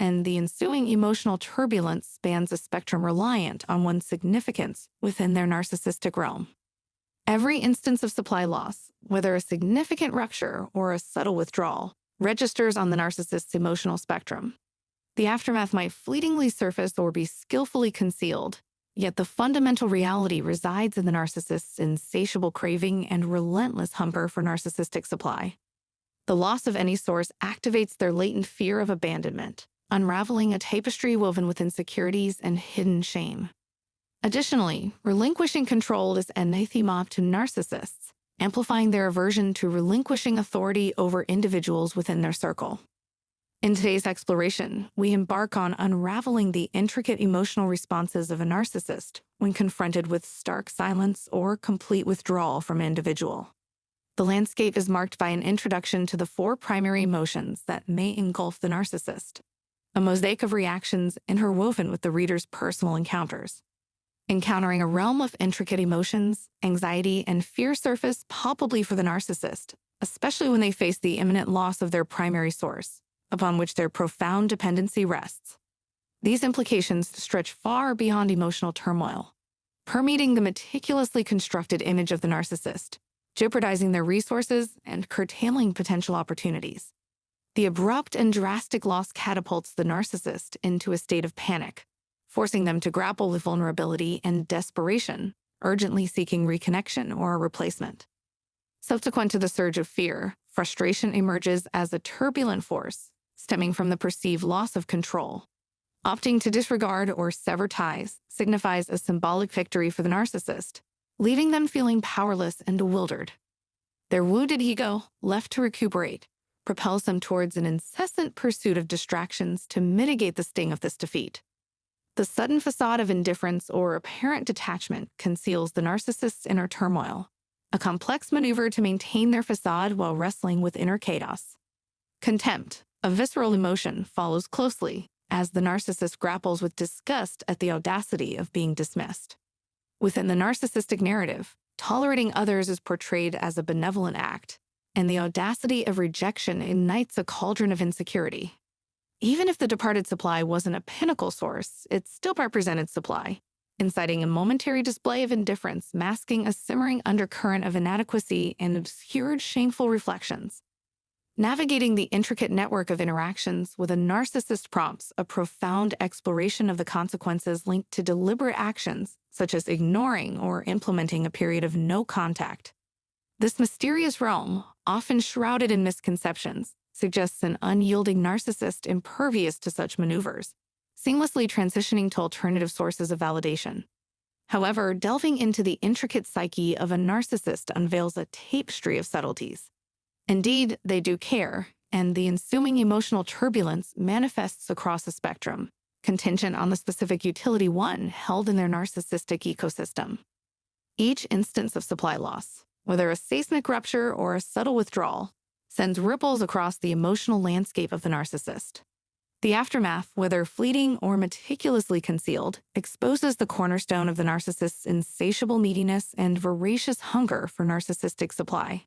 and the ensuing emotional turbulence spans a spectrum reliant on one's significance within their narcissistic realm. Every instance of supply loss, whether a significant rupture or a subtle withdrawal, registers on the narcissist's emotional spectrum. The aftermath might fleetingly surface or be skillfully concealed, yet the fundamental reality resides in the narcissist's insatiable craving and relentless hunger for narcissistic supply. The loss of any source activates their latent fear of abandonment, unraveling a tapestry woven with insecurities and hidden shame. Additionally, relinquishing control is anathema to narcissists, amplifying their aversion to relinquishing authority over individuals within their circle. In today's exploration, we embark on unraveling the intricate emotional responses of a narcissist when confronted with stark silence or complete withdrawal from an individual. The landscape is marked by an introduction to the 4 primary emotions that may engulf the narcissist, a mosaic of reactions interwoven with the reader's personal encounters. Encountering a realm of intricate emotions, anxiety, and fear surface palpably for the narcissist, especially when they face the imminent loss of their primary source, upon which their profound dependency rests. These implications stretch far beyond emotional turmoil, permeating the meticulously constructed image of the narcissist, jeopardizing their resources and curtailing potential opportunities. The abrupt and drastic loss catapults the narcissist into a state of panic, forcing them to grapple with vulnerability and desperation, urgently seeking reconnection or a replacement. Subsequent to the surge of fear, frustration emerges as a turbulent force, stemming from the perceived loss of control. Opting to disregard or sever ties signifies a symbolic victory for the narcissist, leaving them feeling powerless and bewildered. Their wounded ego, left to recuperate, propels them towards an incessant pursuit of distractions to mitigate the sting of this defeat. The sudden facade of indifference or apparent detachment conceals the narcissist's inner turmoil, a complex maneuver to maintain their facade while wrestling with inner chaos. Contempt, a visceral emotion, follows closely as the narcissist grapples with disgust at the audacity of being dismissed. Within the narcissistic narrative, tolerating others is portrayed as a benevolent act, and the audacity of rejection ignites a cauldron of insecurity. Even if the departed supply wasn't a pinnacle source, it still represented supply, inciting a momentary display of indifference, masking a simmering undercurrent of inadequacy and obscured shameful reflections. Navigating the intricate network of interactions with a narcissist prompts a profound exploration of the consequences linked to deliberate actions, such as ignoring or implementing a period of no contact. This mysterious realm, often shrouded in misconceptions, suggests an unyielding narcissist impervious to such maneuvers, seamlessly transitioning to alternative sources of validation. However, delving into the intricate psyche of a narcissist unveils a tapestry of subtleties. Indeed, they do care, and the ensuing emotional turbulence manifests across a spectrum, contingent on the specific utility one held in their narcissistic ecosystem. Each instance of supply loss, whether a seismic rupture or a subtle withdrawal, sends ripples across the emotional landscape of the narcissist. The aftermath, whether fleeting or meticulously concealed, exposes the cornerstone of the narcissist's insatiable neediness and voracious hunger for narcissistic supply.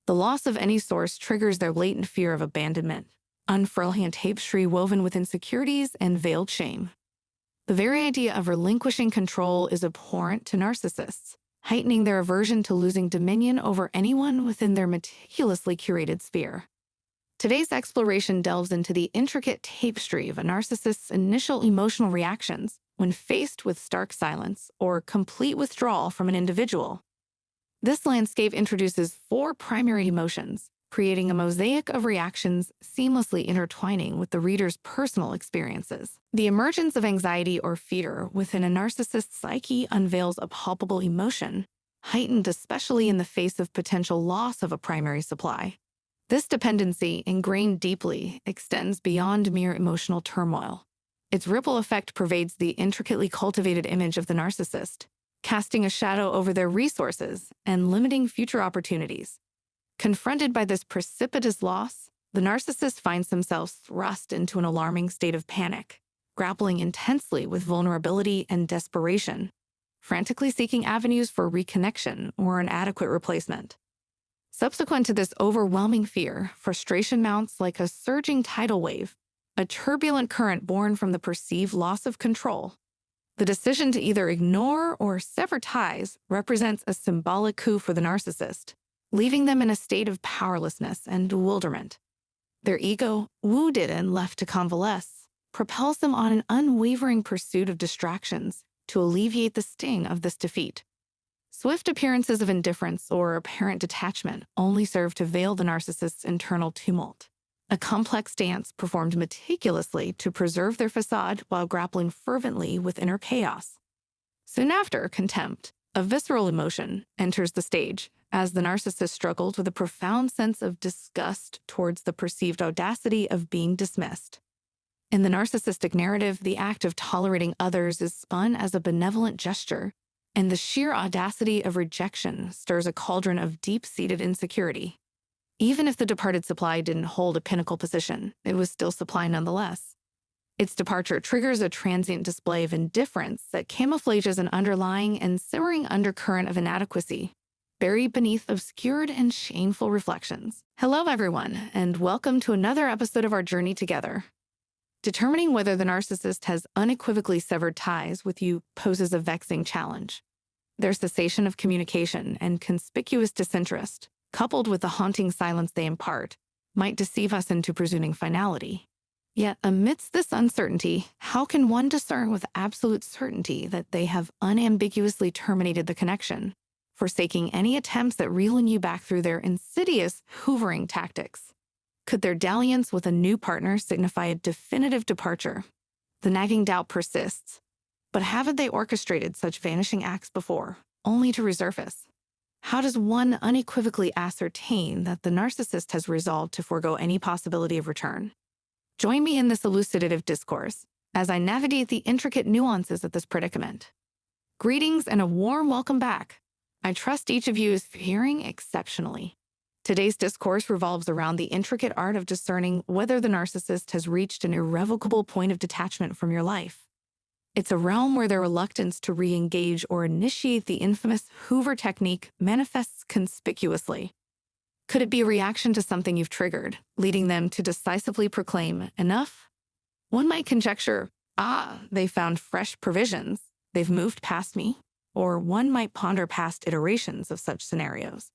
The loss of any source triggers their latent fear of abandonment, unfurling a tapestry woven with insecurities and veiled shame. The very idea of relinquishing control is abhorrent to narcissists, heightening their aversion to losing dominion over anyone within their meticulously curated sphere. Today's exploration delves into the intricate tapestry of a narcissist's initial emotional reactions when faced with stark silence or complete withdrawal from an individual. This landscape introduces 4 primary emotions, creating a mosaic of reactions seamlessly intertwining with the reader's personal experiences. The emergence of anxiety or fear within a narcissist's psyche unveils a palpable emotion, heightened especially in the face of potential loss of a primary supply. This dependency, ingrained deeply, extends beyond mere emotional turmoil. Its ripple effect pervades the intricately cultivated image of the narcissist, casting a shadow over their resources and limiting future opportunities. Confronted by this precipitous loss, the narcissist finds themselves thrust into an alarming state of panic, grappling intensely with vulnerability and desperation, frantically seeking avenues for reconnection or an adequate replacement. Subsequent to this overwhelming fear, frustration mounts like a surging tidal wave, a turbulent current born from the perceived loss of control. The decision to either ignore or sever ties represents a symbolic coup for the narcissist, leaving them in a state of powerlessness and bewilderment. Their ego, wounded and left to convalesce, propels them on an unwavering pursuit of distractions to alleviate the sting of this defeat. Swift appearances of indifference or apparent detachment only serve to veil the narcissist's internal tumult, a complex dance performed meticulously to preserve their facade while grappling fervently with inner chaos. Soon after, contempt, a visceral emotion, enters the stage as the narcissist struggles with a profound sense of disgust towards the perceived audacity of being dismissed. In the narcissistic narrative, the act of tolerating others is spun as a benevolent gesture, and the sheer audacity of rejection stirs a cauldron of deep-seated insecurity. Even if the departed supply didn't hold a pinnacle position, it was still supply nonetheless. Its departure triggers a transient display of indifference that camouflages an underlying and simmering undercurrent of inadequacy, buried beneath obscured and shameful reflections. Hello, everyone, and welcome to another episode of our journey together. Determining whether the narcissist has unequivocally severed ties with you poses a vexing challenge. Their cessation of communication and conspicuous disinterest, coupled with the haunting silence they impart, might deceive us into presuming finality. Yet, amidst this uncertainty, how can one discern with absolute certainty that they have unambiguously terminated the connection, forsaking any attempts at reeling you back through their insidious hoovering tactics? Could their dalliance with a new partner signify a definitive departure? The nagging doubt persists. But haven't they orchestrated such vanishing acts before, only to resurface? How does one unequivocally ascertain that the narcissist has resolved to forego any possibility of return? Join me in this elucidative discourse as I navigate the intricate nuances of this predicament. Greetings and a warm welcome back. I trust each of you is faring exceptionally. Today's discourse revolves around the intricate art of discerning whether the narcissist has reached an irrevocable point of detachment from your life. It's a realm where their reluctance to re-engage or initiate the infamous Hoover technique manifests conspicuously. Could it be a reaction to something you've triggered, leading them to decisively proclaim, "Enough"? One might conjecture, they found fresh provisions, they've moved past me, or one might ponder past iterations of such scenarios.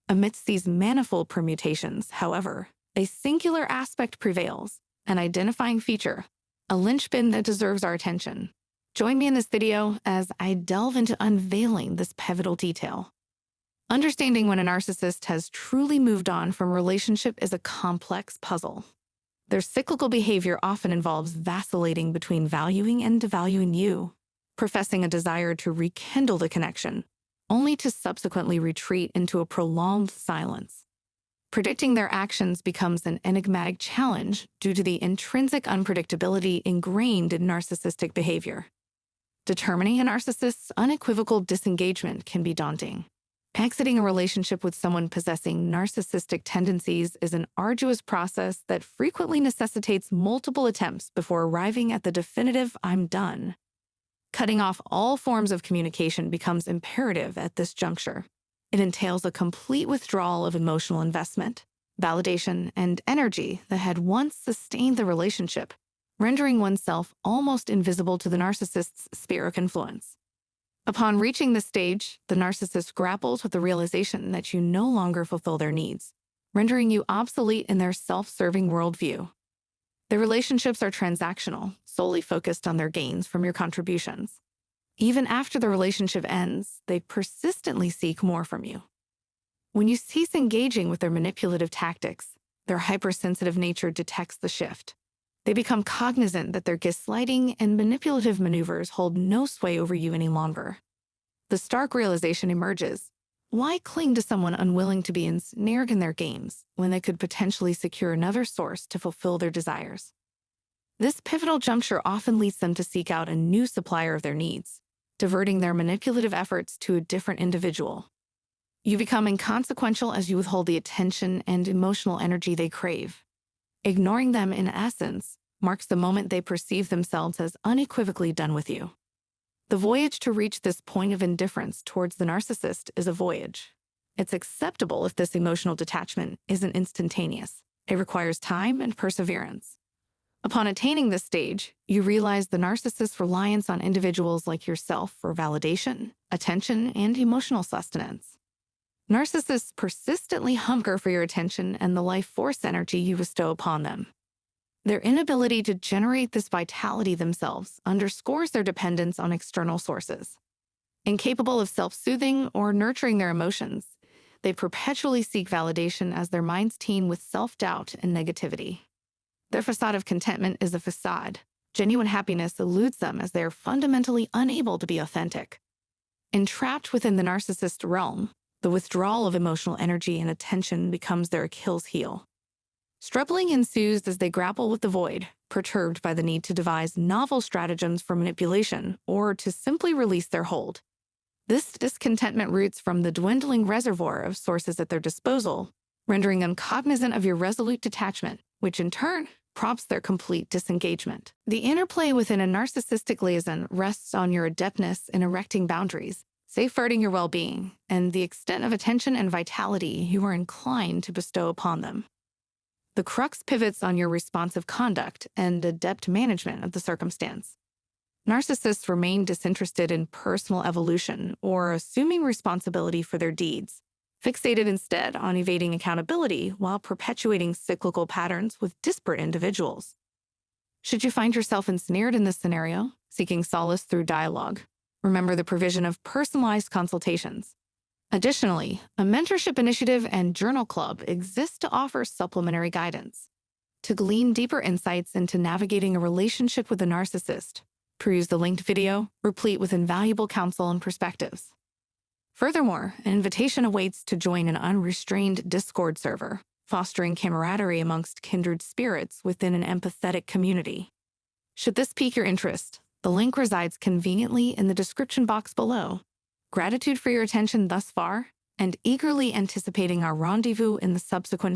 Amidst these manifold permutations, however, a singular aspect prevails, an identifying feature, a linchpin that deserves our attention. Join me in this video as I delve into unveiling this pivotal detail. Understanding when a narcissist has truly moved on from a relationship is a complex puzzle. Their cyclical behavior often involves vacillating between valuing and devaluing you, professing a desire to rekindle the connection, only to subsequently retreat into a prolonged silence. Predicting their actions becomes an enigmatic challenge due to the intrinsic unpredictability ingrained in narcissistic behavior. Determining a narcissist's unequivocal disengagement can be daunting. Exiting a relationship with someone possessing narcissistic tendencies is an arduous process that frequently necessitates multiple attempts before arriving at the definitive "I'm done." Cutting off all forms of communication becomes imperative at this juncture. It entails a complete withdrawal of emotional investment, validation, and energy that had once sustained the relationship, rendering oneself almost invisible to the narcissist's sphere of influence. Upon reaching this stage, the narcissist grapples with the realization that you no longer fulfill their needs, rendering you obsolete in their self-serving worldview. Their relationships are transactional, solely focused on their gains from your contributions. Even after the relationship ends, they persistently seek more from you. When you cease engaging with their manipulative tactics, their hypersensitive nature detects the shift. They become cognizant that their gaslighting and manipulative maneuvers hold no sway over you any longer. The stark realization emerges: why cling to someone unwilling to be ensnared in their games when they could potentially secure another source to fulfill their desires? This pivotal juncture often leads them to seek out a new supplier of their needs, diverting their manipulative efforts to a different individual. You become inconsequential as you withhold the attention and emotional energy they crave. Ignoring them, in essence, marks the moment they perceive themselves as unequivocally done with you. The voyage to reach this point of indifference towards the narcissist is a voyage. It's acceptable if this emotional detachment isn't instantaneous. It requires time and perseverance. Upon attaining this stage, you realize the narcissist's reliance on individuals like yourself for validation, attention, and emotional sustenance. Narcissists persistently hunger for your attention and the life force energy you bestow upon them. Their inability to generate this vitality themselves underscores their dependence on external sources. Incapable of self-soothing or nurturing their emotions, they perpetually seek validation as their minds teem with self-doubt and negativity. Their facade of contentment is a facade. Genuine happiness eludes them as they are fundamentally unable to be authentic. Entrapped within the narcissist realm, the withdrawal of emotional energy and attention becomes their Achilles heel. Struggling ensues as they grapple with the void, perturbed by the need to devise novel stratagems for manipulation or to simply release their hold. This discontentment roots from the dwindling reservoir of sources at their disposal, rendering them cognizant of your resolute detachment, which in turn prompts their complete disengagement. The interplay within a narcissistic liaison rests on your adeptness in erecting boundaries, safeguarding your well-being, and the extent of attention and vitality you are inclined to bestow upon them. The crux pivots on your responsive conduct and adept management of the circumstance. Narcissists remain disinterested in personal evolution or assuming responsibility for their deeds, fixated instead on evading accountability while perpetuating cyclical patterns with disparate individuals. Should you find yourself ensnared in this scenario, seeking solace through dialogue, remember the provision of personalized consultations. Additionally, a mentorship initiative and journal club exist to offer supplementary guidance. To glean deeper insights into navigating a relationship with a narcissist, peruse the linked video, replete with invaluable counsel and perspectives. Furthermore, an invitation awaits to join an unrestrained Discord server, fostering camaraderie amongst kindred spirits within an empathetic community. Should this pique your interest, the link resides conveniently in the description box below. Gratitude for your attention thus far, and eagerly anticipating our rendezvous in the subsequent